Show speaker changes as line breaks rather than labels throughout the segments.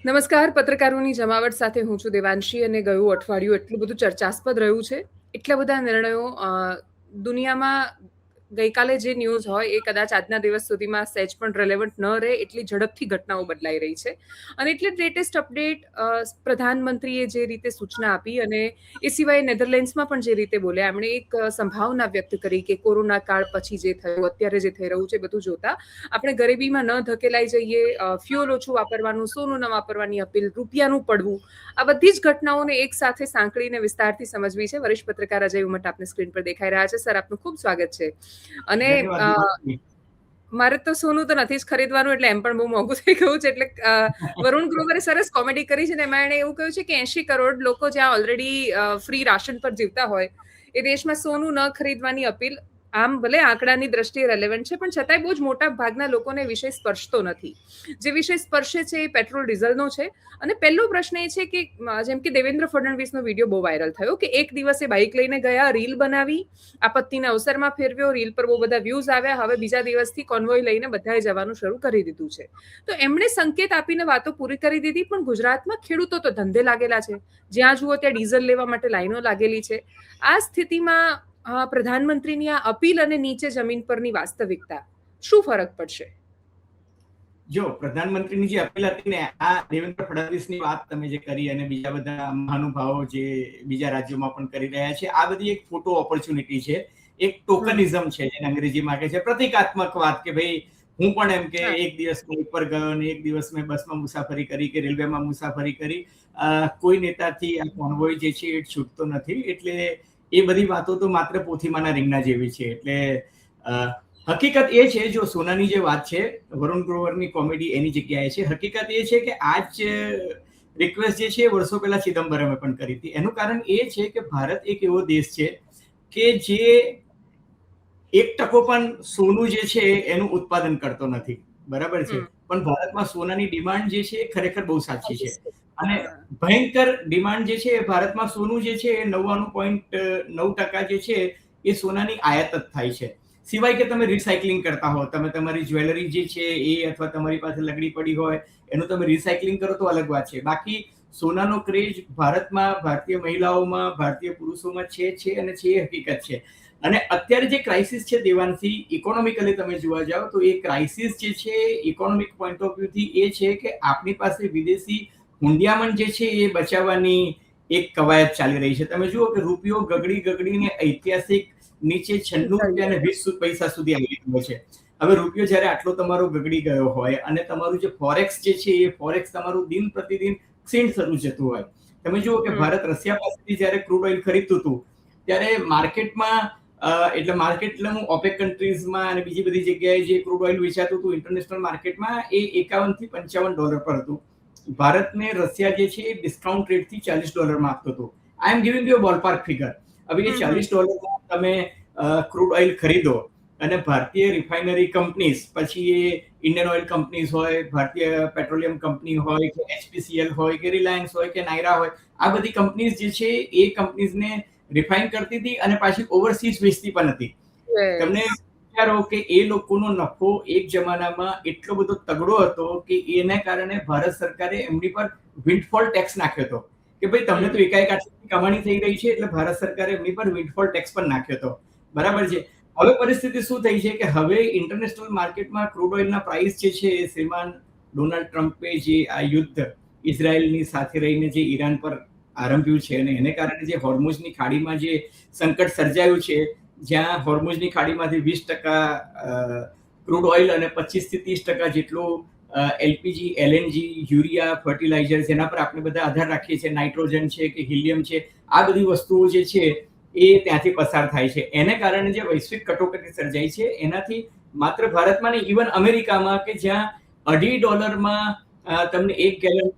નમસ્કાર. પત્રકારોની જમાવટ સાથે હું છું દેવાંશી અને ગયું અઠવાડિયું એટલું બધું ચર્ચાસ્પદ રહ્યું છે. એટલા બધા નિર્ણયો દુનિયામાં ગઈકાલે જે ન્યૂઝ હોય એ કદાચ આજના દિવસ સુધીમાં સહેજ પણ રિલેવન્ટ ન રહે એટલી ઝડપથી ઘટનાઓ બદલાઈ રહી છે. અને એટલે લેટેસ્ટ અપડેટ પ્રધાનમંત્રીએ જે રીતે સૂચના આપી અને એ સિવાય નેધરલેન્ડ્સમાં પણ જે રીતે બોલ્યા એમણે એક સંભાવના વ્યક્ત કરી કે કોરોના કાળ પછી જે થયું અત્યારે જે થઈ રહ્યું છે બધું જોતા આપણે ગરીબીમાં ન ધકેલાઈ જઈએ, ફ્યુઅલ ઓછું વાપરવાનું, સોનું ન વાપરવાની અપીલ, રૂપિયાનું પડવું, આ બધી જ ઘટનાઓને એક સાથે સાંકળીને વિસ્તારથી સમજવી છે. વરિષ્ઠ પત્રકાર અજય ઉમટ આપને સ્ક્રીન પર દેખાઈ રહ્યા છે. સર, આપનું ખૂબ સ્વાગત છે. અને
ધન્યવાદ દિવાળી.
મારે તો સોનું તો નથી જ ખરીદવાનું, એટલે એમ પણ બહુ મોંઘું થઈ ગયું છે. એટલે વરુણ ગ્રોવરે સરસ કોમેડી કરી છે ને એમાં એણે એવું કહ્યું છે કે 80 કરોડ લોકો જ્યાં ઓલરેડી ફ્રી રાશન પર જીવતા હોય એ દેશમાં સોનું ન ખરીદવાની અપીલ આમ ભલે આંકડાની દ્રષ્ટિએ રેલેવન્ટ છે, પણ છતાંય બહુ જ મોટા ભાગના લોકોને વિષય સ્પર્શતો નથી. જે વિષય સ્પર્શે છે એ પેટ્રોલ ડીઝલનો છે. અને પહેલો પ્રશ્ન એ છે કે જેમ કે દેવેન્દ્ર ફડણવીસનો વિડીયો બહુ વાયરલ થયો કે એક દિવસે બાઇક લઈને ગયા, રીલ બનાવી, આપત્તિના અવસરમાં ફેરવ્યો, રીલ પર બહુ બધા વ્યૂઝ આવ્યા, હવે બીજા દિવસથી કોન્વોય લઈને બધાએ જવાનું શરૂ કરી દીધું છે. તો એમણે સંકેત આપીને વાતો પૂરી કરી દીધી, પણ ગુજરાતમાં ખેડૂતો તો ધંધે લાગેલા છે. જ્યાં જુઓ ત્યાં ડીઝલ લેવા માટે લાઈનો લાગેલી છે. આ સ્થિતિમાં પ્રધાનમંત્રીની આ અપીલ અને નીચે જમીન પરની વાસ્તવિકતા શું ફરક પડશે?
જો પ્રધાનમંત્રીની જે અપીલ હતી ને, આ દેવેન્દ્ર ફડણવીસની વાત તમે જે કરી અને બીજા બધા મહાનુભાવો જે બીજા રાજ્યોમાં પણ કરી રહ્યા છે, આ બધી એક ફોટો ઓપોર્ચ્યુનિટી છે, એક ટોકનિઝમ છે જેને અંગ્રેજીમાં કહે છે, પ્રતિકાત્મક વાત કે ભાઈ હું પણ એમ કે એક દિવસ બાઇક પર ગયો અને એક દિવસ મેં બસમાં મુસાફરી કરી કે રેલવેમાં મુસાફરી કરી. કોઈ નેતાથી આ કોન્વોય જે છે એ છૂટતો નથી. એટલે એ બધી વાતો તો માત્ર પોથીમાના રીંગણા જેવી છે. એટલે હકીકત એ છે, જો સોનાની જે વાત છે, વરુણ ગ્રોવરની કોમેડી એની જગ્યાએ છે. હકીકત એ છે કે આ જ રિક્વેસ્ટ જે છે વર્ષો પહેલા ચિદમ્બરમે પણ કરી હતી. એનું કારણ એ છે કે ભારત એક એવો દેશ છે કે જે 1% પણ સોનું જે છે એનું ઉત્પાદન કરતો નથી. બરાબર છે, પણ ભારતમાં સોનાની ડિમાન્ડ જે છે એ ખરેખર બહુ સાચી છે. અને ભયંકર ડિમાન્ડ જે છે ભારતમાં સોનું જે છે એ 99.9% જે છે એ સોનાની આયાત જ થાય છે. સિવાય કે તમે રિસાયકલિંગ કરતા હો, તમે તમારી જ્વેલરી જે છે એ અથવા તમારી પાસે લગડી પડી હોય એનું તમે રિસાયકલિંગ કરો તો અલગ વાત છે. બાકી સોનાનો ક્રેઝ ભારતમાં, ભારતીય મહિલાઓમાં, ભારતીય પુરુષોમાં છે અને છે એ હકીકત છે. અને અત્યારે જે ક્રાઇસિસ છે દેવાંશી, ઇકોનોમિકલી તમે જોવા જાઓ તો એ ક્રાઇસિસ જે છે ઇકોનોમિક પોઈન્ટ ઓફ વ્યૂથી એ છે કે આપણી પાસે વિદેશી હુંડિયામણ જે છે એ બચાવવાની એક કવાયત ચાલી રહી છે. તમે જુઓ કે રૂપિયો ગગડીને ઐતિહાસિક નીચે 96 અને 20 પૈસા સુધી આવી ગયો છે. હવે રૂપિયો જ્યારે આટલો તમારો ગગડી ગયો હોય અને તમારું જે ફોરેક્સ જે છે એ ફોરેક્સ તમારું દિન પ્રતિદિન ક્ષીણ થતું જતું હોય. તમે જુઓ કે ભારત રશિયા પાસેથી જ્યારે ક્રૂડ ઓઇલ ખરીદતું હતું ત્યારે માર્કેટમાં એટલે માર્કેટ એટલે હું ઓપેક કન્ટ્રીઝમાં અને બીજી બધી જગ્યાએ જે ક્રૂડ ઓઇલ વેચાતું હતું ઇન્ટરનેશનલ માર્કેટમાં એ $51 થી $55 પર હતું. ભારતને રશિયા જે છે એ ડિસ્કાઉન્ટ રેટથી $40 આપતો હતો. I am giving you a ballpark figure. હવે એ $40 તમે ક્રૂડ ઓઇલ ખરીદો અને ભારતીય રિફાઇનરી કંપનીઝ, પછી એ ઇન્ડિયન ઓઇલ કંપનીઝ હોય, ભારતીય પેટ્રોલિયમ કંપની હોય કે HPCL હોય કે રિલાયન્સ હોય કે નાયરા હોય, આ બધી કંપનીઝ જે છે એ કંપનીઝને રિફાઇન કરતી હતી અને પાછી ઓવરસીઝ વેચતી પણ હતી. તમને વિચારો કે એ લોકોનો નફો એક જમાનામાં એટલો બધો તગડો હતો કે એને કારણે ભારત સરકારે એમની પર વિન્ડફોલ ટેક્સ નાખ્યો હતો કે ભાઈ તમને તો એકાએક આટલી કમાણી થઈ રહી છે, એટલે ભારત સરકારે એમની પર વિન્ડફોલ ટેક્સ પણ નાખ્યો હતો. બરાબર છે. હવે પરિસ્થિતિ શું થઈ છે કે હવે ઇન્ટરનેશનલ માર્કેટમાં ક્રૂડ ઓઇલના પ્રાઇસ જે છે એ શ્રીમાન ડોનાલ્ડ ટ્રમ્પે જે આ યુદ્ધ ઇઝરાયલની સાથે રહીને જે ઈરાન પર આરંભ્યું છે અને એને કારણે જે હોર્મુઝની ખાડીમાં જે સંકટ સર્જાયું છે, જ્યાં હોર્મુઝની ખાડીમાંથી 20% ક્રૂડ ઓઇલ અને 25 થી 30% જેટલું એલપીજી, એલએનજી, યુરિયા, ફર્ટિલાઇઝર, જેના પર આપણે બધા આધાર રાખીએ છીએ, નાઇટ્રોજન છે કે હિલિયમ છે, આ બધી વસ્તુઓ જે છે એ ત્યાંથી પસાર થાય છે. એને કારણે જે વૈશ્વિક કટોકટી સર્જાઈ છે એનાથી માત્ર ભારતમાં નહીં, ઇવન અમેરિકામાં કે જ્યાં $2.50 તમને 1 ગેલન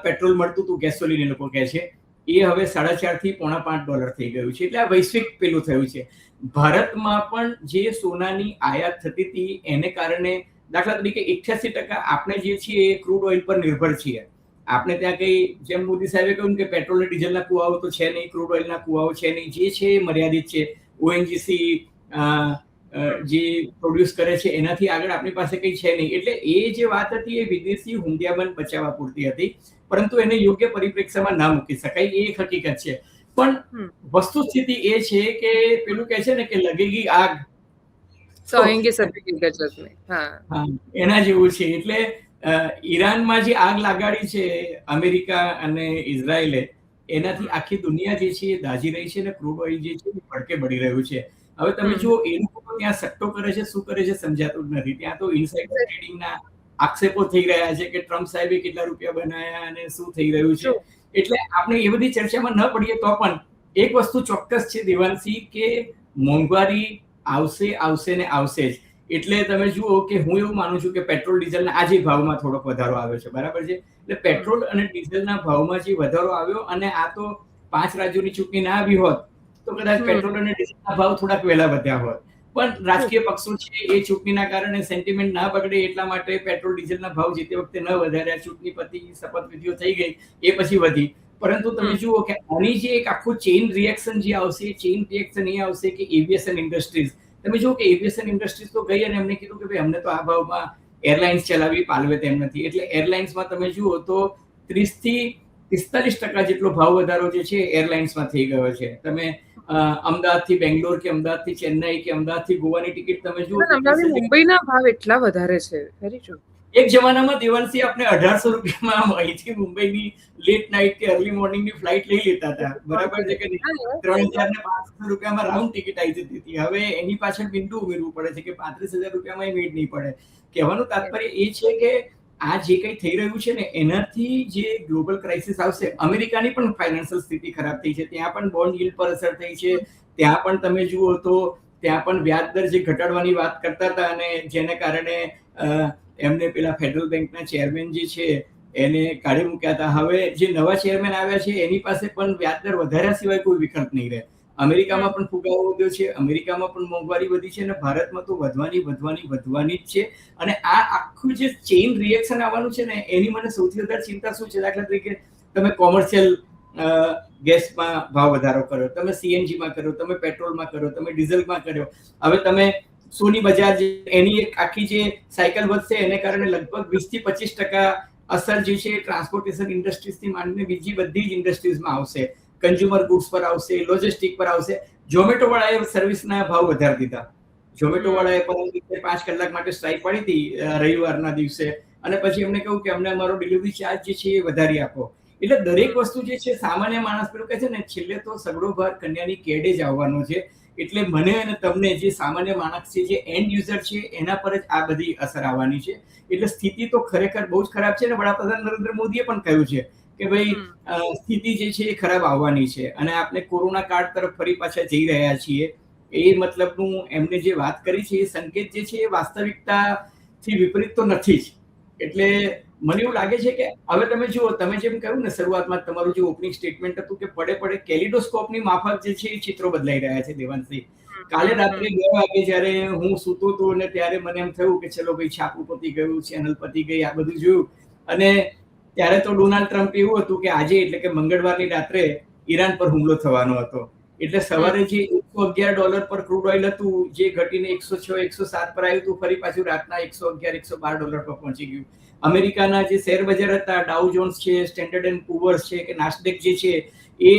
પેટ્રોલ મળતું હતું, ગેસોલિન એ લોકો કહે છે, એ હવે $4.5 થી $4.5 થઈ ગયું છે. એટલે આ વૈશ્વિક પેલું થયું છે. ભારતમાં પણ જે સોનાની આયાત થતી હતી એને કારણે દાખલા તરીકે 88% આપણે જે છીએ એ ક્રૂડ ઓઇલ પર નિર્ભર છીએ. આપણે ત્યાં કઈ, જેમ મોદી સાહેબે કહ્યું કે પેટ્રોલ અને ડીઝલના કુવાઓ તો છે નહીં, ક્રૂડ ઓઇલના કુવાઓ છે નહીં, જે છે એ મર્યાદિત છે. ઓએનજીસી જે પ્રોડ્યુસ કરે છે એનાથી આગળ આપણી પાસે કંઈ છે નહીં. એટલે એ જે વાત હતી એ વિદેશી હુંડિયામણ બચાવવા પૂરતી હતી, પરંતુ એને યોગ્ય પરિપ્રેક્ષ્યમાં ના મૂકી શકાય, એ એક હકીકત છે. પણ વસ્તુસ્થિતિ એ છે કે પેલું કહે છે ને કે લગેગી આગ
સહેંગે સભી ગજબ મેં. હા,
એના જેવું છે. એટલે ઈરાનમાં જે આગ લાગાડી છે અમેરિકા અને ઇઝરાયલે, એનાથી આખી દુનિયા જે છે એ દાઝી રહી છે અને ક્રૂડ ઓઇલ જે છે એ ભડકે બળી રહ્યું છે. હવે તમે જુઓ એ લોકો ત્યાં સટ્ટો કરે છે, શું કરે છે સમજાતું જ નથી. ત્યાં તો ઇનસાઇડર ટ્રેડિંગના આક્ષેપો થઈ રહ્યા છે કે ટ્રમ્પ સાહેબે કેટલા રૂપિયા બનાવ્યા અને શું થઈ રહ્યું છે. એટલે આપણે એ બધી ચર્ચામાં ન પડીએ તો પણ એક વસ્તુ ચોક્કસ છે દેવાંશી, કે મોંઘવારી આવશે ને આવશે જ. એટલે તમે જુઓ કે હું એવું માનું છું કે પેટ્રોલ ડીઝલના આજે ભાવમાં થોડોક વધારો આવ્યો છે, બરાબર છે. એટલે પેટ્રોલ અને ડીઝલના ભાવમાં જે વધારો આવ્યો, અને આ તો 5 રાજ્યોની ચૂંટણી ના આવી હોત તો કદાચ પેટ્રોલ અને ડીઝલના ભાવ થોડાક વહેલા વધ્યા હોત. પણ રાજકીય પક્ષો છે એ ચૂંટણીના કારણે સેન્ટિમેન્ટ ના બગડે એટલા માટે પેટ્રોલ ડીઝલના ભાવ જે તે વખતે ન વધાર્યા. ચૂંટણી પતી, શપથવિધિઓ થઈ ગઈ, એ પછી વધી. પરંતુ તમે જુઓ કે આની જે એક આખું ચેઇન રિએક્શન જે આવશે, ચેઇન રિએક્શન એ આવશે કે એવિએશન ઇન્ડસ્ટ્રીઝ, તમે જુઓ કે એવિએશન ઇન્ડસ્ટ્રીઝ તો ગઈ અને એમને કીધું કે ભાઈ અમને તો આ ભાવમાં એરલાઇન્સ ચલાવવી પાલવે તેમ નથી. એટલે એરલાઇન્સમાં તમે જુઓ તો 30 થી 45% જેટલો ભાવ વધારો જે છે એરલાઇન્સમાં થઈ ગયો છે. તમે અમદાવાદથી બેંગ્લોર કે અમદાવાદથી ચેન્નઈ કે અમદાવાદથી ગોવાની ટિકિટ તમે જુઓ,
મુંબઈના ભાવ એટલા વધારે છે. Very true.
એક જમાનામાં દેવાંશી આપણે 1800 રૂપિયામાં અહીંથી મુંબઈની લેટ નાઇટ કે અર્લી મોર્નિંગની ફ્લાઇટ લઈ લેતા હતા, બરાબર છે કે નહીં? 3500 રૂપિયામાં રાઉન્ડ ટિકિટ આવી જતી હતી. હવે એની પાછળ બિંદુ ઉમેરવું પડે છે કે 35,000 રૂપિયામાં એ મેળ નહીં પડે. કહેવાનું તાત્પર્ય એ છે કે આ જે કંઈ થઈ રહ્યું છે ને એનાથી જે ગ્લોબલ ક્રાઇસિસ આવશે. અમેરિકાની પણ ફાઇનાન્શિયલ સ્થિતિ ખરાબ થઈ છે, ત્યાં પણ બોન્ડ yieldપર અસર થઈ છે. ત્યાં પણ તમે જુઓ તો ત્યાં પણ વ્યાજ દર જે ઘટાડવાની વાત કરતા હતા અને જેને કારણે એમને પેલા ફેડરલ બેંકના ચેરમેન જે છે એને કાઢી મૂક્યા હતા. હવે જે નવા ચેરમેન આવ્યા છે એની પાસે પણ વ્યાજ દર વધાર્યા સિવાય કોઈ વિકલ્પ નહીં રહે. અમેરિકામાં પણ ફુગાવો વધ્યો છે, અમેરિકામાં પણ મોંઘવારી વધી છે, અને ભારતમાં તો વધવાની જ છે. અને આ આખું જે ચેઇન રિએક્શન આવવાનું છે ને એની મને સૌથી વધારે ચિંતા શું છે? દાખલા તરીકે તમે કોમર્શિયલ ગેસમાં ભાવ વધારો કર્યો, તમે સીએનજીમાં કર્યો, તમે પેટ્રોલમાં કર્યો, તમે ડીઝલમાં કર્યો. હવે તમે સોની બજાર એની એક આખી જે સાયકલ વધશે એને કારણે લગભગ 20 થી 25% અસર જે છે ટ્રાન્સપોર્ટેશન ઇન્ડસ્ટ્રીઝથી માંડીને બીજી બધી જ ઇન્ડસ્ટ્રીઝમાં આવશે. કન્ઝ્યુમર ગુડ્સ પર આવશે, લોજિસ્ટિક પર આવશે. ઝોમેટો વાળાએ સર્વિસના ભાવ વધારી દીધા. ઝોમેટો વાળાએ 5 કલાક માટે સ્ટ્રાઇક પાડી હતી રવિવારના દિવસે, અને પછી એમને કહ્યું કે અમને અમારો ડિલિવરી ચાર્જ જે છે એ વધારી આપો. એટલે દરેક વસ્તુ જે છે સામાન્ય માણસ પેલું કહે છે ને, છેલ્લે તો સગડો ભાર કન્યાની કેડે જ આવવાનો છે. એટલે મને અને તમને જે સામાન્ય માણસ છે, જે એન્ડ યુઝર છે, એના પર જ આ બધી અસર આવવાની છે. એટલે સ્થિતિ તો ખરેખર બહુ જ ખરાબ છે. અને વડાપ્રધાન નરેન્દ્ર મોદીએ પણ કહ્યું છે કે ભાઈ સ્થિતિ જે છે એ ખરાબ આવવાની છે, અને આપણે કોરોના કાળ તરફ ફરી પાછા જઈ રહ્યા છીએ. એ મતલબનું એમને જે વાત કરી છે એ સંકેત જે છે એ વાસ્તવિકતાથી વિપરીત તો નથી જ. એટલે મને એવું લાગે છે કે હવે તમે જુઓ, તમે જેમ કહ્યું ને શરૂઆતમાં તમારું જે ઓપનિંગ સ્ટેટમેન્ટ હતું કે પડે કેલિડોસ્કોપની માફક જે છે એ ચિત્રો બદલાઈ રહ્યા છે દેવાંશી. કાલે રાત્રે 2 વાગે જ્યારે હું સૂતો હતો અને ત્યારે મને એમ થયું કે ચલો ભાઈ છાપું પતી ગયું, ચેનલ પતી ગઈ, આ બધું જોયું. અને ત્યારે તો ડોનાલ્ડ ટ્રમ્પ એવું હતું કે આજે એટલે કે મંગળવારની રાત્રે ઈરાન પર હુમલો થવાનો હતો. એટલે સવારે જે $111 પર ક્રૂડ ઓઇલ હતું, જે ઘટીને 106, 107 પર આવ્યું હતું, ફરી પાછું રાતના $111, $112 પર પહોંચી ગયું. અમેરિકાના જે શેર બજાર હતા, ડાઉ જોન્સ છે, સ્ટેન્ડર્ડ એન્ડ પુઅર્સ છે કે નાસ્ડેક જે છે, એ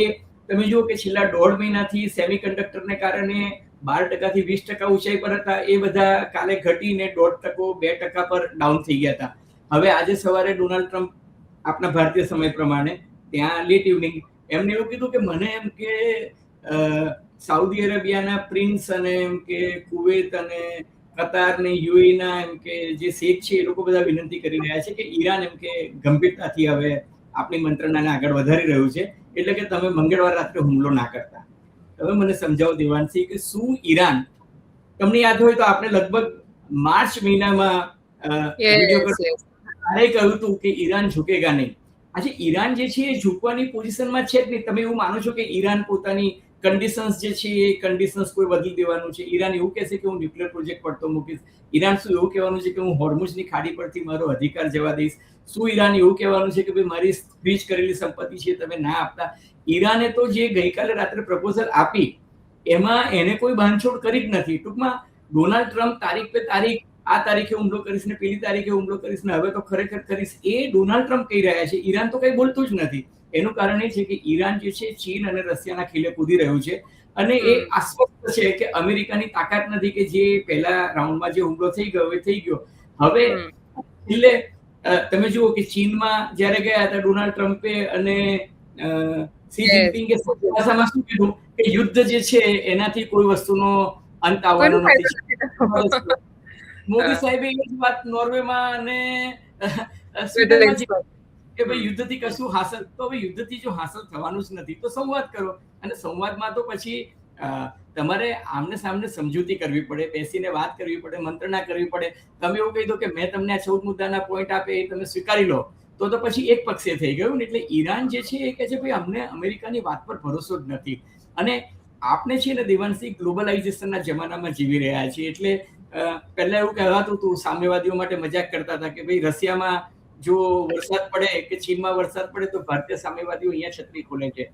તમે જુઓ કે છેલ્લા 1.5 મહિનાથી સેમિકન્ડક્ટરને કારણે 12% થી 20% ઊંચાઈ પર હતા. એ બધા કાલે ઘટીને 1.5%, 2% પર ડાઉન થઈ ગયા હતા. હવે આજે સવારે ડોનાલ્ડ ટ્રમ્પ આપણા ભારતીય સમય પ્રમાણે ત્યાં લેટ ઇવનિંગ એમને એવું કીધું કે મને એમ કે સાઉદી અરેબિયાના પ્રિન્સ અને એમ કે કુવૈત અને કતાર ને યુએઈના એમ કે જે શેખ છે એ લોકો બધા વિનંતી કરી રહ્યા છે કે ઈરાન એમ કે ગંભીરતાથી હવે આપણી મંત્રણાને આગળ વધારી રહ્યું છે, એટલે કે તમે મંગળવાર રાત્રે હુમલો ના કરતા. હવે મને સમજાવો દેવાંશી કે શું ઈરાન, તમને યાદ હોય તો આપણે લગભગ માર્ચ મહિનામાં કહ્યું હતું કે ઈરાન ઝૂકેગા નહીં. આજે ઈરાન જે છે એ ઝૂકવાની પોઝિશનમાં છે જ નહીં. તમે એવું માનો છો કે ઈરાન પોતાની કન્ડિશન્સ જે છે એ કન્ડિશન્સ કોઈ બદલી દેવાનું છે? ઈરાન એવું કહેશે કે હું ન્યુક્લિયર પ્રોજેક્ટ પડતો મૂકીશ? ઈરાન શું એવું કહેવાનું છે કે હું હોર્મુઝની ખાડી પરથી મારો અધિકાર જવા દઈશ? શું ઈરાન એવું કહેવાનું છે કે ભાઈ મારી ફ્રીઝ કરેલી સંપત્તિ છે તમે ના આપતા? ઈરાને તો જે ગઈકાલે રાત્રે પ્રપોઝલ આપી એમાં એને કોઈ બાંધછોડ કરી જ નથી. ટૂંકમાં ડોનાલ્ડ ટ્રમ્પ તારીખ પે તારીખ આ તારીખે હુમલો કરીશ ને પેલી તારીખે હુમલો કરીશ ને હવે તો ખરેખર કરીશ, એ ડોનાલ્ડ ટ્રમ્પ કહી રહ્યા છે. ઈરાન તો કઈ બોલતું જ નથી. એનું કારણ એ છે કે ઈરાન જે છે ચીન અને રશિયાના ખીલે કૂદી રહ્યું છે અને એ આશ્વસ્ત છે કે અમેરિકાની તાકાત નથી કે જે પહેલા રાઉન્ડમાં જે હુમલો થઈ ગયો એ થઈ ગયો. હવે એટલે તમે જુઓ કે ચીનમાં જ્યારે ગયા હતા ડોનાલ્ડ ટ્રમ્પે અને સી જિનપિંગે ભાષામાં શું કીધું કે યુદ્ધ જે છે એનાથી કોઈ વસ્તુનો અંત આવવાનો નથી. મોદી સાહેબે એ જ વાત નોર્વેમાં અને સ્વીડનમાં કે ભાઈ યુદ્ધથી કશું હાંસલ, તો હવે યુદ્ધથી જો હાંસલ થવાનું જ નથી તો સંવાદ કરો. અને સંવાદમાં તો પછી તમારે આમને સામને સમજૂતી કરવી પડે, બેસીને વાત કરવી પડે, મંત્રણા કરવી પડે. તમે એવું કહી દો કે મેં તમને આ 14 મુદ્દાના પોઈન્ટ આપે એ તમે સ્વીકારી લો તો પછી એક પક્ષે થઈ ગયું ને. એટલે ઈરાન જે છે એ કહે છે ભાઈ અમને અમેરિકાની વાત પર ભરોસો જ નથી. અને આપણે છે ને દેવાંશી ગ્લોબલાઇઝેશનના જમાનામાં જીવી રહ્યા છીએ. એટલે પહેલા એવું કહેવાતું હતું, સામ્યવાદીઓ માટે મજાક કરતા હતા કે ભાઈ રશિયામાં જો વરસાદ પડે કે ચીનમાં વરસાદ પડે તો ભારતીય સામ્યવાદીઓ અહીંયા છત્રી ખોલે છે.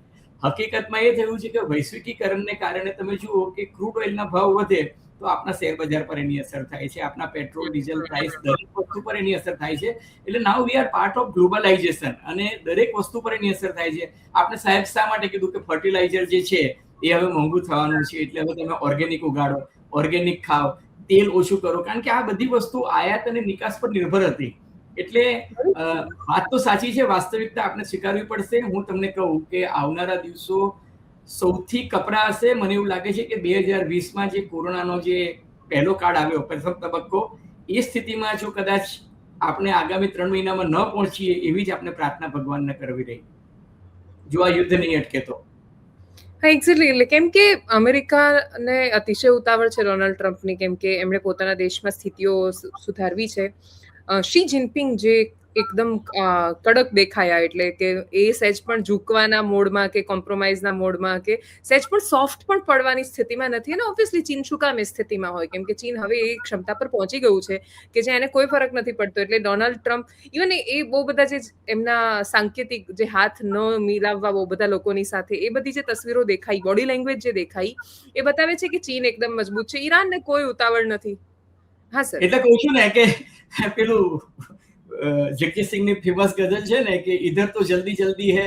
હકીકતમાં એ થયું છે કે વૈશ્વિકીકરણને કારણે તમે જુઓ કે ક્રૂડ ઓઇલના ભાવ વધે તો આપણા શેર બજાર પર એની અસર થાય છે, આપણા પેટ્રોલ ડીઝલ પ્રાઇસ દરેક વસ્તુ પર એની અસર થાય છે. એટલે now we are part of globalization અને દરેક વસ્તુ પર એની અસર થાય છે. આપણે સાહેબ શા માટે કીધું કે ફર્ટિલાઇઝર જે છે એ હવે મોંઘું થવાનું છે, એટલે હવે તમે ઓર્ગેનિક ઉગાડો, ઓર્ગેનિક ખાઓ, તેલ ઓછું કરો, કારણ કે આ બધી વસ્તુ આયાત અને નિકાસ પર નિર્ભર હતી. એટલે વાત તો સાચી છે, વાસ્તવિકતા આપણે સ્વીકારવી પડશે. હું તમને કહું કે આવનારા દિવસો સૌથી કપરા હશે. મને એવું લાગે છે કે 2020માં જે કોરોનાનો જે પહેલો કાળ આવ્યો, પ્રથમ તબક્કો, એ સ્થિતિમાં જો કદાચ આપણે આગામી 3 મહિનામાં ન પહોંચીએ એવી જ આપણે પ્રાર્થના ભગવાનને કરવી રહી, જો આ યુદ્ધ નહીં અટકે તો.
એક્ઝેક્ટલી. એટલે કેમ કે અમેરિકાને અતિશય ઉતાવળ છે ડોનાલ્ડ ટ્રમ્પની, કેમ કે એમણે પોતાના દેશમાં સ્થિતિઓ સુધારવી છે. શી જિનપિંગ જે એકદમ કડક દેખાયા, એટલે કે એ સહેજ પણ ઝૂકવાના મોડમાં કે કોમ્પ્રોમાઇઝના મોડમાં કે સહેજ પણ સોફ્ટ પણ પડવાની સ્થિતિમાં નથી. અને ઓબ્વિયસલી ચીન શું કામ એ સ્થિતિમાં હોય, કેમ કે ચીન હવે એ ક્ષમતા પર પહોંચી ગયું છે કે જે એને કોઈ ફરક નથી પડતો. એટલે ડોનાલ્ડ ટ્રમ્પ ઇવન એ બહુ બધા જે એમના સાંકેતિક જે હાથ ન મિલાવવા બહુ બધા લોકોની સાથે, એ બધી જે તસવીરો દેખાઈ, બોડી લેંગ્વેજ જે દેખાઈ, એ બતાવે છે કે ચીન એકદમ મજબૂત છે, ઈરાનને કોઈ ઉતાવળ નથી. હા સર.
એટલે કહું છું ને કે પેલું જગજીતસિંહની ફેમસ ગઝલ છે ને કે ઇધર તો જલ્દી જલ્દી હે,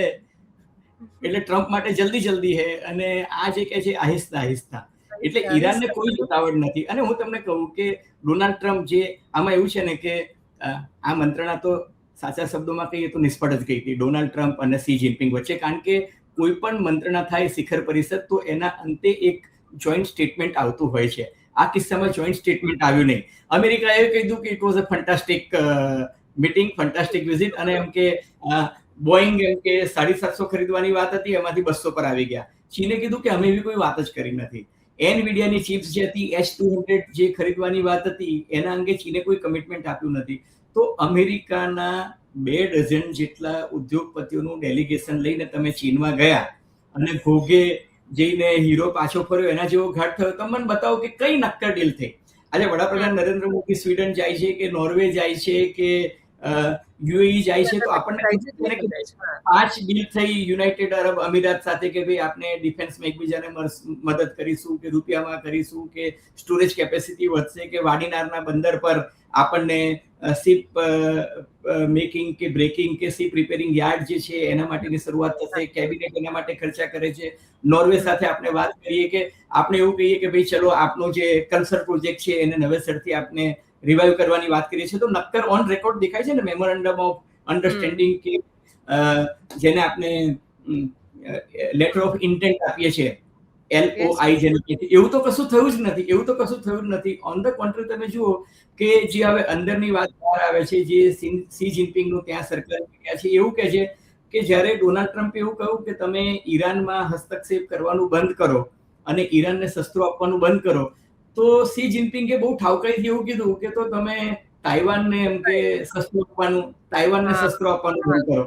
એટલે ટ્રમ્પ માટે જલ્દી જલ્દી હે, અને આ જે કહે છે આહિસ્તા આહિસ્તા. એટલે ઈરાનને કોઈ ઉતાવળ નથી. અને હું તમને કહું કે ડોનાલ્ડ ટ્રમ્પ જે આમાં એવું છે ને કે આ મંત્રણા તો સાચા શબ્દોમાં કહીએ તો નિષ્ફળ જ ગઈ હતી ડોનાલ્ડ ટ્રમ્પ અને સી જિનપિંગ વચ્ચે. કારણ કે કોઈ પણ મંત્રણા થાય શિખર પરિષદ તો એના અંતે એક જોઈન્ટ સ્ટેટમેન્ટ આવતું હોય છે. આ કિસ્સામાં જોઈન્ટ સ્ટેટમેન્ટ આવ્યું નહીં. અમેરિકાએ કીધું કે it was a fantastic meeting, fantastic visit, અને એમ કે બોઈંગ એમ કે 750 ખરીદવાની વાત હતી, એમાંથી 200 પર આવી ગયા. ચીને કીધું કે અમે એવી કોઈ વાત જ કરી નથી. એનવીડિયાની ચિપ્સ જે હતી H200 જે ખરીદવાની વાત હતી એના અંગે ચીને કોઈ કમિટમેન્ટ આપ્યું નથી. તો અમેરિકાના 2 ડઝન જેટલા ઉદ્યોગપતિઓનું ડેલિગેશન લઈને તમે ચીનમાં ગયા અને ભોગે જઈને હીરો પાછો ફર્યો એના જેવો ઘાટ થયો. તમે મને બતાવો કે કઈ નક્કર ડીલ થઈ. આજે વડાપ્રધાન નરેન્દ્ર મોદી સ્વીડન જાય છે કે નોર્વે જાય છે કે યુએઈ જાય છે તો આપણને 5 ડીલ થઈ યુનાઇટેડ અરબ અમીરાત સાથે કે ભાઈ આપણે ડિફેન્સમાં એકબીજાને મદદ કરીશું, કે રૂપિયામાં કરીશું, કે સ્ટોરેજ કેપેસિટી વધશે, કે વાડીનારના બંદર પર આપણને શિપ મેકિંગ કે બ્રેકિંગ કે શિપ રિપેરિંગ યાર્ડ જે છે એના માટેની શરૂઆત થશે. કેબિનેટ એના માટે ખર્ચા કરે છે. નોર્વે સાથે આપણે વાત કરીએ કે આપણે એવું કહીએ કે ભાઈ ચલો આપનો જે કન્સર્ટ પ્રોજેક્ટ છે એને નવેસરથી આપણે રિવાઇવ કરવાની વાત કરીએ છીએ. તો નક્કર ઓન રેકોર્ડ દેખાય છે ને મેમોરેન્ડમ ઓફ અન્ડરસ્ટેન્ડિંગ કે જેને આપણે લેટર ઓફ ઇન્ટેન્ટ આપીએ છીએ, LOI જેને કહે છે. એવું તો કશું થયું જ નથી. એવું તો કશું થયું જ નથી. ઓન ધ કોન્ટ્રી તમે જુઓ કે જે હવે અંદરની વાત બહાર આવે છે, જે સી જિનપિંગનું ત્યાં સરકાર કહે છે, એવું કહે છે કે જ્યારે ડોનાલ્ડ ટ્રમ્પે એવું કહ્યું કે તમે ઈરાનમાં હસ્તક્ષેપ કરવાનું બંધ કરો અને ઈરાનને શસ્ત્રો આપવાનું બંધ કરો, તો સી જિનપિંગે બહુ ઠાવકાઈથી એવું કીધું કે તો તમે તાઇવાનને એમ કે શસ્ત્રો આપવાનું બંધ કરો.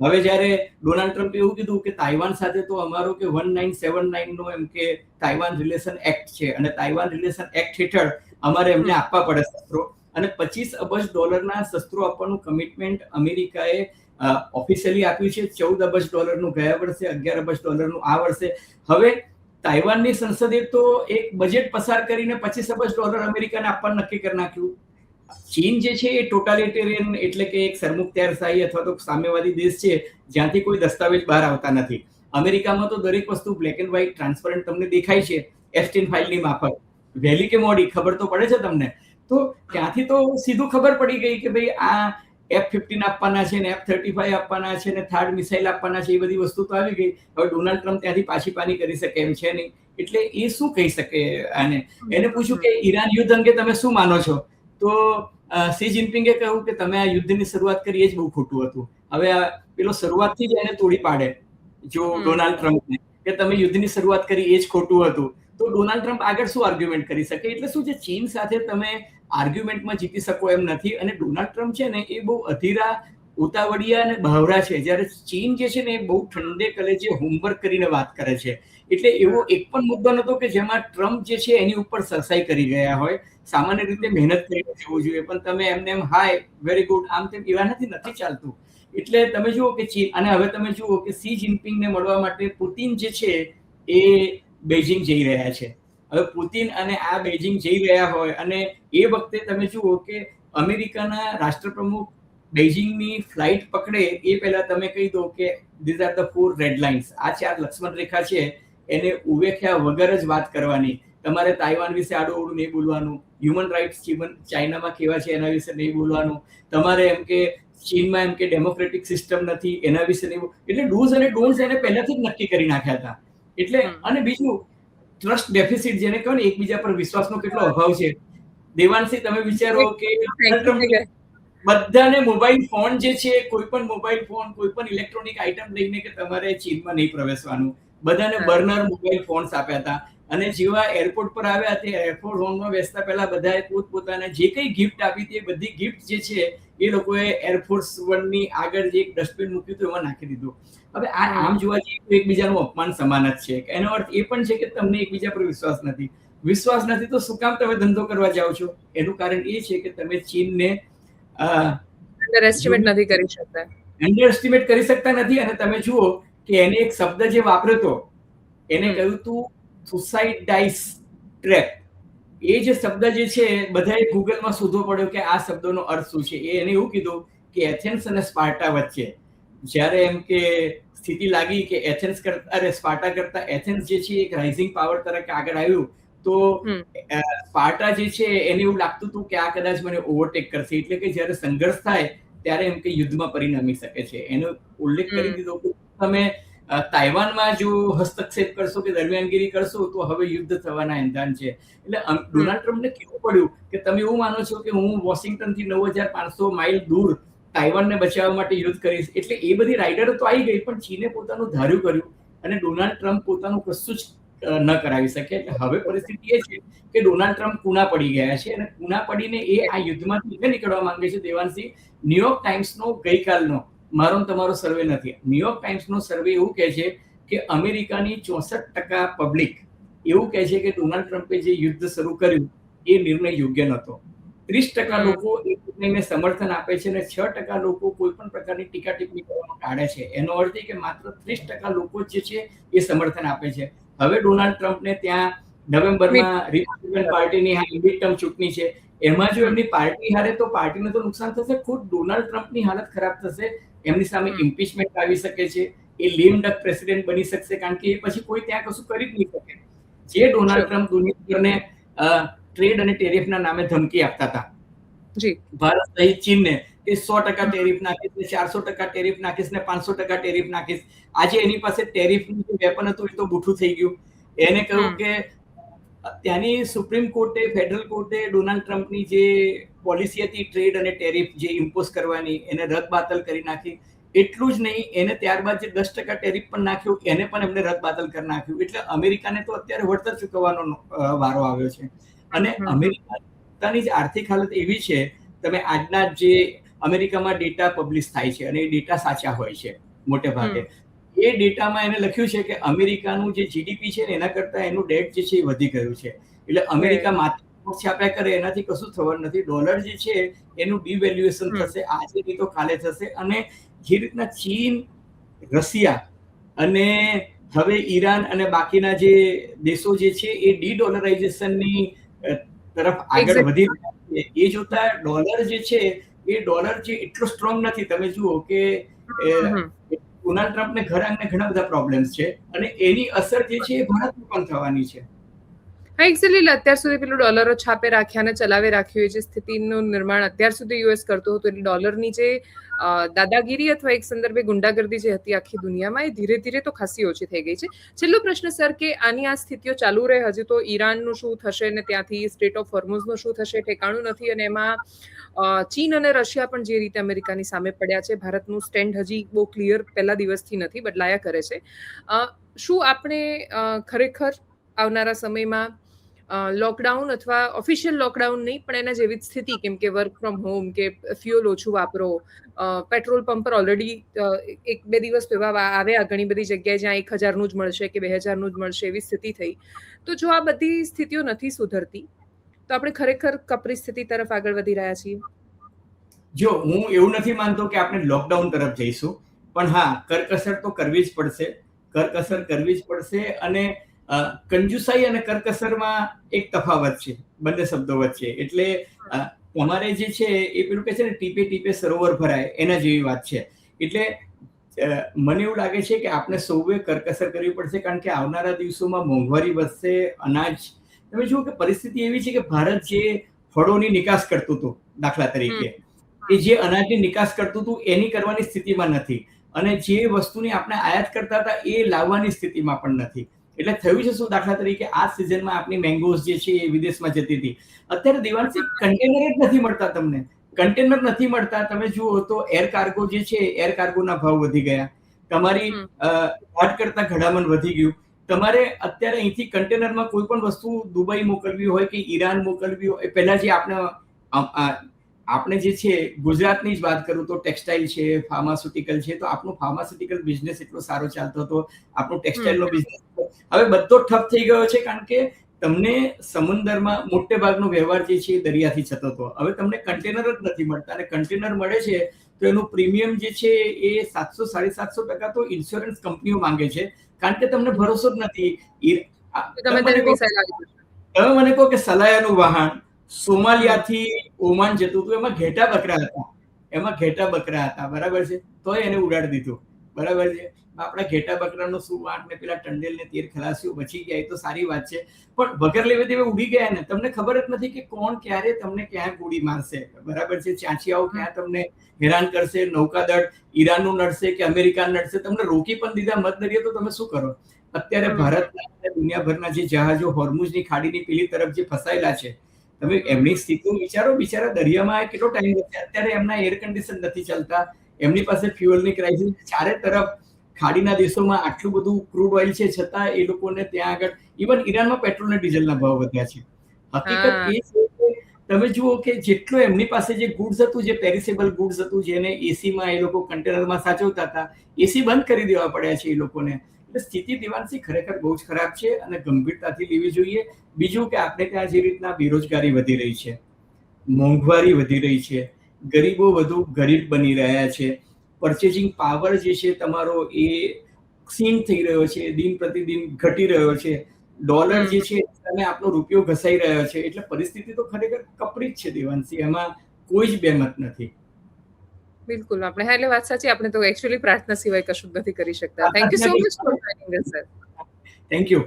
હવે જ્યારે ડોનાલ્ડ ટ્રમ્પે એવું કીધું કે તાઇવાન સાથે તો અમારો કે 1979 નો એમ કે તાઇવાન રિલેશન એક્ટ છે અને તાઇવાન રિલેશન એક્ટ હેઠળ અમારે એમને આપવા પડે શસ્ત્રો, અને $25 અબજ શસ્ત્રો આપવાનું કમિટમેન્ટ અમેરિકાએ ઓફિશિયલી આપ્યું છે. $14 અબજ ગયા વર્ષે, $11 અબજ આ વર્ષે. હવે તાઇવાનની સંસદે તો એક બજેટ પસાર કરીને $25 અબજ અમેરિકાને આપવાનું નક્કી કરી નાખ્યું. ચીન જે છે એ ટોટાલિટેરિયન એટલે કે એક સરમુખત્યારશાહી અથવા તો સામ્યવાદી દેશ છે જ્યાંથી કોઈ દસ્તાવેજ બહાર આવતા નથી. અમેરિકામાં તો દરેક વસ્તુ બ્લેક એન્ડ વ્હાઇટ ટ્રાન્સપરન્ટ તમને દેખાય છે એફસ્ટીન ફાઇલની માફક. વહેલી કે મોડી ખબર તો પડે છે તમને. તો ત્યાંથી તો સીધું ખબર પડી ગઈ કે ભાઈ આ F-15 આપવાના છે ને F-35 આપવાના છે ને થર્ડ મિસાઇલ આપવાના છે, એ બધી વસ્તુ તો આવી ગઈ. હવે ડોનાલ્ડ ટ્રમ્પ ત્યાંથી પાછી પાની કરી શકે એમ છે નહીં. એટલે એ શું કહી શકે આને? એને પૂછ્યું કે ઈરાન યુદ્ધ અંગે તમે શું માનો છો? તો શી જિનપિંગે કહ્યું કે તમે આ યુદ્ધની શરૂઆત કરી એ જ બહુ ખોટું હતું. હવે આ પેલો શરૂઆતથી જ એને તોડી પાડે જો ડોનાલ્ડ ટ્રમ્પને કે તમે યુદ્ધની શરૂઆત કરી એ જ ખોટું હતું. તો ડોનાલ્ડ ટ્રમ્પ આગળ શું આર્ગ્યુમેન્ટ કરી શકે? એટલે શું છે, ચીન સાથે તમે આર્ગ્યુમેન્ટમાં જીતી શકો એમ નથી. અને ડોનાલ્ડ ટ્રમ્પ છે ને એ બહુ અધીરા, ઉતાવળિયા અને બહાવરા છે. જ્યારે ચીન જે છે ને એ બહુ ઠંડે કલેજે હોમવર્ક કરીને વાત કરે છે. એટલે એવો એક પણ મુદ્દો નતો કે જેમાં ટ્રમ્પ જે છે એની ઉપર સરસાઈ કરી ગયા હોય. સામાન્ય રીતે મહેનત કરીને જવું જોઈએ, પણ તમે એમને એમ હાય વેરી ગુડ આમ તેમ એવા નથી ચાલતું. એટલે તમે જુઓ કે ચીન, અને હવે તમે જુઓ કે શી જિનપિંગને મળવા માટે પુતિન જે છે એ બેઇજિંગ જઈ રહ્યા છે. હવે પુતિન અને આ બેઇજિંગ જઈ રહ્યા હોય અને એ વખતે તમે જુઓ કે અમેરિકાના રાષ્ટ્રપ્રમુખ બેઇજિંગની ફ્લાઇટ પકડે એ પહેલા તમે કહી દો કે these are the 4 red lines. આ 4 લક્ષ્મણ રેખા છે, એને ઉવેખ્યા વગર જ વાત કરવાની. તમારે તાઇવાન વિશે આડું નહીં બોલવાનું, હ્યુમન રાઇટ્સ ચાઇનામાં કેવા છે એના વિશે નહીં બોલવાનું, તમારે એમ કે ચીનમાં એમ કે ડેમોક્રેટિક સિસ્ટમ નથી એના વિશે નહીં. એટલે ડૂઝ અને ડોન્ટ્સ એને પહેલાથી જ નક્કી કરી નાખ્યા હતા. એટલે અને બીજું ટ્રસ્ટ ડેફિસિટ જેને કહો ને, એકબીજા પર વિશ્વાસનો કેટલો અભાવ છે. દેવાંશી તમે વિચારો કે બધાને મોબાઈલ ફોન જે છે, કોઈ પણ મોબાઈલ ફોન, કોઈ પણ ઇલેક્ટ્રોનિક આઇટમ લઈને કે તમારે ચીનમાં નહીં પ્રવેશવાનું, બધાને બર્નર મોબાઈલ ફોન્સ આપ્યા હતા. અને જેવા એરપોર્ટ પર આવ્યા તે એરપોર્ટ હોલમાં બેસતા પહેલા બધાએ પોતપોતાને જે કંઈ ગિફ્ટ આપી હતી એ બધી ગિફ્ટ જે છે એ લોકોએ એરફોર્સ વનની આગળ જે એક ડસ્ટબિન મૂક્યું હતું એમાં નાખી દીધું. હવે આ આમ જોવા જઈએ તો એકબીજાનું અપમાન સમાન જ છે. એનો અર્થ એ પણ છે કે તમને એકબીજા પર વિશ્વાસ નથી તો શું કામ તમે ધંધો કરવા જાઓ છો? એનું કારણ એ છે કે તમે ચીનને અંડર એસ્ટિમેટ કરી શકતા નથી. અને તમે જુઓ કે એને એક શબ્દ જે વાપર્યો હતો, એને કહ્યું હતું સુસાઇડાઇસ ટ્રેપ. એ જે શબ્દ જે છે બધાએ ગૂગલમાં શોધવો પડ્યો કે આ શબ્દનો અર્થ શું છે. એને એવું કીધું કે એથેન્સ અને સ્પાર્ટા વચ્ચે જ્યારે એમ કે સ્થિતિ લાગી કે સ્પાર્ટા કરતા એથેન્સ જે છે એક રાઇઝિંગ પાવર તરીકે આગળ આવ્યું, તો સ્પાર્ટા જે છે એને એવું લાગતું હતું કે આ કદાચ મને ઓવરટેક કરશે. એટલે કે જ્યારે સંઘર્ષ થાય ત્યારે એમ કે યુદ્ધમાં પરિણમી શકે છે. એનો ઉલ્લેખ કરી દીધો કે તમે તાઇવાનમાં જો હસ્તક્ષેપ કરશો કે દરમિયાનગીરી કરશો તો હવે યુદ્ધ થવાના એંધાણ છે. એટલે ડોનાલ્ડ ટ્રમ્પને કેવું પડ્યું કે તમે એવું માનો છો કે હું વોશિંગ્ટનથી 9500 માઇલ દૂર તાઇવાનને બચાવવા માટે યુદ્ધ કરીશ. એટલે એ બધી રાઇડરો તો આવી ગઈ, પણ ચીને પોતાનું ધાર્યું કર્યું અને ડોનાલ્ડ ટ્રમ્પ પોતાનું કશું જ ન કરાવી શકે. એટલે હવે પરિસ્થિતિ એ છે કે ડોનાલ્ડ ટ્રમ્પ કૂણા પડી ગયા છે અને કૂણા પડીને એ આ યુદ્ધમાંથી નીકળવા માંગે છે. દેવાંશી, ન્યુયોર્ક ટાઈમ્સનો ગઈકાલનો મારો તમારો સર્વે નથી, ન્યુયોર્ક ટાઈમ્સનો સર્વે એવું કહે છે કે અમેરિકાની 64% પબ્લિક એવું કહે છે કે ડોનાલ્ડ ટ્રમ્પે જે યુદ્ધ શરૂ કર્યું એ નિર્ણય યોગ્ય નહોતો. 30% લોકો એ નિર્ણયને સમર્થન આપે છે અને 6% લોકો કોઈ પણ પ્રકારની ટીકા ટિપ્પણી કરવાનું ટાળે છે. એનો અર્થ એ કે માત્ર 30% લોકો જે છે એ સમર્થન આપે છે. હવે ડોનાલ્ડ ટ્રમ્પને ત્યાં નવેમ્બરમાં રિપબ્લિકન પાર્ટીની મિડ ટર્મ ચૂંટણી છે. એમાં જો એમની પાર્ટી હારે તો પાર્ટીને તો નુકસાન થશે, ખુદ ડોનાલ્ડ ટ્રમ્પની હાલત ખરાબ થશે. એમની સામે ઇમ્પીચમેન્ટ આવી શકે છે, એ લેમ ડક પ્રેસિડેન્ટ બની શકશે, કારણ કે એ પછી કોઈ ત્યાં કશું કરી જ નહીં શકે. જે ડોનાલ્ડ ટ્રમ્પ દુનિયાભરને ટ્રેડ અને ટેરિફના નામે ધમકી આપતા હતા ભારત સહિત ચીનને કે 100% ટેરિફ નાખીશ ને 400% ટેરિફ નાખીશ ને 500% ટેરિફ નાખીશ. આજે એની પાસે ટેરિફનું જે વેપન હતું એ તો બૂઠું થઈ ગયું. એને કહ્યું કે ત્યાંની સુપ્રીમ કોર્ટે, ફેડરલ કોર્ટે ડોનાલ્ડ ટ્રમ્પની જે પોલિસી હતી ટ્રેડ અને ટેરિફ જે ઇમ્પોઝ કરવાની એને રદબાતલ કરી નાખી. એટલું જ નહીં, એને ત્યારબાદ જે 10% ટેરિફ પણ નાખ્યું એને પણ એમને રદબાતલ કરી નાખ્યું. એટલે અમેરિકાને તો અત્યારે વળતર ચૂકવવાનો વારો આવ્યો છે. અને અમેરિકાની જ આર્થિક હાલત એવી છે, તમે આજના જે અમેરિકામાં ડેટા પબ્લિશ થાય છે અને એ ડેટા સાચા હોય છે મોટે ભાગે. એ ડેટામાં એને લખ્યું છે કે અમેરિકાનું જે જીડીપી છે ને એના કરતાં એનું ડેટ જે છે એ વધી ગયું છે. એટલે અમેરિકા માત્ર છાપ્યા કરે એનાથી કશું થવાનું નથી. ડોલર જે છે એનું ડિવેલ્યુએશન થશે, આજે નહીં તો કાલે થશે. અને જે રીતના ચીન, રશિયા અને હવે ઈરાન અને બાકીના જે દેશો જે છે એ ડી-ડોલરાઇઝેશનની તરફ આગળ
Exactly.
વધી રહ્યા છે. એ જોતા ડોલર જે છે એ ડોલર જે એટલો સ્ટ્રોંગ નથી. તમે જુઓ કે
હમ.
ડોનાલ્ડ ટ્રમ્પને ઘર આંગણે ઘણા બધા પ્રોબ્લેમ્સ છે અને એની અસર જે છે એ ભારતમાં પણ થવાની છે.
હા, એક્ઝેક્ટલી. અત્યાર સુધી પેલું ડોલરો છાપે રાખ્યા અને ચલાવે રાખ્યું એ જે સ્થિતિનું નિર્માણ અત્યાર સુધી યુએસ કરતું હતું, એટલે ડોલરની જે દાદાગીરી અથવા એક સંદર્ભે ગુંડાગર્દી જે હતી આખી દુનિયામાં, એ ધીરે ધીરે તો ખાસી ઓછી થઈ ગઈ છે. છેલ્લો પ્રશ્ન સર, કે આની આ સ્થિતિઓ ચાલુ રહે, હજુ તો ઈરાનનું શું થશે ને ત્યાંથી સ્ટેટ ઓફ હોર્મુઝનું શું થશે ઠેકાણું નથી, અને એમાં ચીન અને રશિયા પણ જે રીતે અમેરિકાની સામે પડ્યા છે, ભારતનું સ્ટેન્ડ હજી બહુ ક્લિયર પહેલા દિવસથી નથી, બદલાયા કરે છે. શું આપણે ખરેખર આવનારા સમયમાં લોકડાઉન અથવા ઓફિશિયલ લોકડાઉન નહીં, પણ એના જેવી જ સ્થિતિ, કેમ કે વર્ક ફ્રોમ હોમ, કે ફ્યુઅલ ઓછું વાપરો, પેટ્રોલ પંપ પર ઓલરેડી 1-2 દિવસ તો એવા આવ્યા ઘણી બધી જગ્યાએ જ્યાં 1000નું જ મળશે કે 2000નું જ મળશે એવી સ્થિતિ થઈ. તો જો આ બધી સ્થિતિઓ નથી સુધરતી, તો આપણે ખરેખર કપરી સ્થિતિ તરફ આગળ વધી રહ્યા છીએ.
જો હું એવું નથી માનતો કે આપણે લોકડાઉન તરફ જઈશું, પણ હા, કરકસર તો કરવી જ પડશે. કરકસર કરવી જ પડશે. અને કંજુસાઈ અને કરકસરમાં એક તફાવત છે બંને શબ્દો વચ્ચે. એટલે તમારે જે છે એ પેલું કે છે ને, ટીપે ટીપે સરોવર ભરાય, એના જેવી વાત છે. એટલે મને એવું લાગે છે કે આપણે સૌએ કરકસર કરવી પડશે, કારણ કે આવનારા દિવસોમાં મોંઘવારી વધશે. અનાજ, તમે જુઓ કે પરિસ્થિતિ એવી છે કે ભારત જે ફળોની નિકાસ કરતું હતું, દાખલા તરીકે, કે જે અનાજની નિકાસ કરતું હતું એની કરવાની સ્થિતિમાં નથી, અને જે વસ્તુની આપણે આયાત કરતા હતા એ લાવવાની સ્થિતિમાં પણ નથી. એટલે થયું છે શું, દાખલા તરીકે આ સિઝનમાં આપણી મેંગોઝ જે છે એ વિદેશમાં જતી હતી. અત્યારે દિવાળથી કન્ટેનર જ નથી મળતા તમને. કન્ટેનર નથી મળતા. તમે જુઓ તો એર કાર્ગો જે છે, એર કાર્ગોના ભાવ વધી ગયા. તમારી ઘાટ કરતા ઘડામણ વધી ગયું. તમારે અત્યારે અહીંથી કન્ટેનરમાં કોઈ પણ વસ્તુ દુબઈ મોકલવી હોય કે ઈરાન મોકલવી હોય, પહેલા જે આપણે જે છે ગુજરાતની જ વાત કરું તો ટેક્સટાઇલ છે, ફાર્માસ્યુટિકલ છે, તો આપણો ફાર્માસ્યુટિકલ બિઝનેસ એટલો સારો ચાલતો હતો, આપણો ટેક્સટાઇલનો બિઝનેસ હવે બધો ઠપ થઈ ગયો છે, કારણ કે તમને સમુદ્રમાં મોટે ભાગનો વ્યવહાર જે છે એ દરિયાથી થતો હતો. હવે તમને કન્ટેનર જ નથી મળતા, અને કન્ટેનર મળે છે તો એનું પ્રીમિયમ જે છે એ 700-750% તો ઇન્સ્યોરન્સ કંપનીઓ માંગે છે, કારણ કે તમને ભરોસો જ નથી. તમે મને કહો કે સલાયાનું વાહન સોમાલિયાથી ઓમાન જતું હતું, એમાં ઘેટા બકરા હતા, બરાબર છે, તોય એને ઉડાડી દીધું, બરાબર છે. આપણા ઘેટા બકરાનો શું વાંક ને પેલા ટંડેલ ને તેર ખલાસીઓ બચી ગયા, એ તો સારી વાત છે, પણ વગર લેવે દેવે ઉડી ગયા ને. તમને ખબર જ નથી કે કોણ ક્યારે તમને ક્યાં ગોળી મારશે, બરાબર છે. ચાંચિયાઓ ક્યાં તમને હેરાન કરશે, નૌકાદળ ઈરાનનું નડશે કે અમેરિકા નડશે, તમને રોકી પણ દીધા મધદરિયે, તો તમે શું કરો? અત્યારે ભારતના અને દુનિયાભરના જે જહાજો હોર્મુઝની ખાડીની પેલી તરફ જે ફસાયેલા છે, તમે એમની સ્થિતિ વિચારો. બિચારા દરિયામાં કેટલો ટાઈમ રહેશે. અત્યારે એમના એર કન્ડિશન નથી ચાલતા, એમની પાસે ફ્યુઅલની ક્રાઇસિસ, ચારે તરફ ખાડીના દેશોમાં આટલું બધું ક્રૂડ ઓઇલ છે, છતાં એ લોકોને ત્યાં આગળ ઇવન ઈરાનમાં પેટ્રોલ અને ડીઝલના ભાવ વધ્યા છે. હકીકત એ છે કે તમે જુઓ કે જેટલું એમની પાસે જે ગુડ્સ હતું, જે પેરિસેબલ ગુડ્સ હતું, જેને એસીમાં એ લોકો કન્ટેનરમાં સાચવતા હતા, એસી બંધ કરી દેવા પડ્યા છે એ લોકોને. એટલે સ્થિતિ દિવાનસી ખરેખર બહુ જ ખરાબ છે અને ગંભીરતાથી લેવી જોઈએ. બીજું કે આપણે ત્યાં જે રીતના બેરોજગારી વધી રહી છે, મોંઘવારી વધી રહી છે, ગરીબો વધુ ગરીબ બની રહ્યા છે, પરચેસિંગ પાવર જે છે તમારો એ ક્ષીણ થઈ રહ્યો છે, દિન પ્રતિદિન ઘટી રહ્યો છે, ડોલર જે છે સામે આપણો રૂપિયો ઘસાઈ રહ્યો છે. એટલે પરિસ્થિતિ તો ખરેખર કપરી જ છે દેવાંશી, એમાં કોઈ જ બેમત નથી.
બિલકુલ. આપણે હા, એટલે વાત સાચી. આપણે તો એક્ચ્યુઅલી પ્રાર્થના સિવાય કશું જ નથી કરી શકતા. Thank you so much for joining us, sir.
Thank you.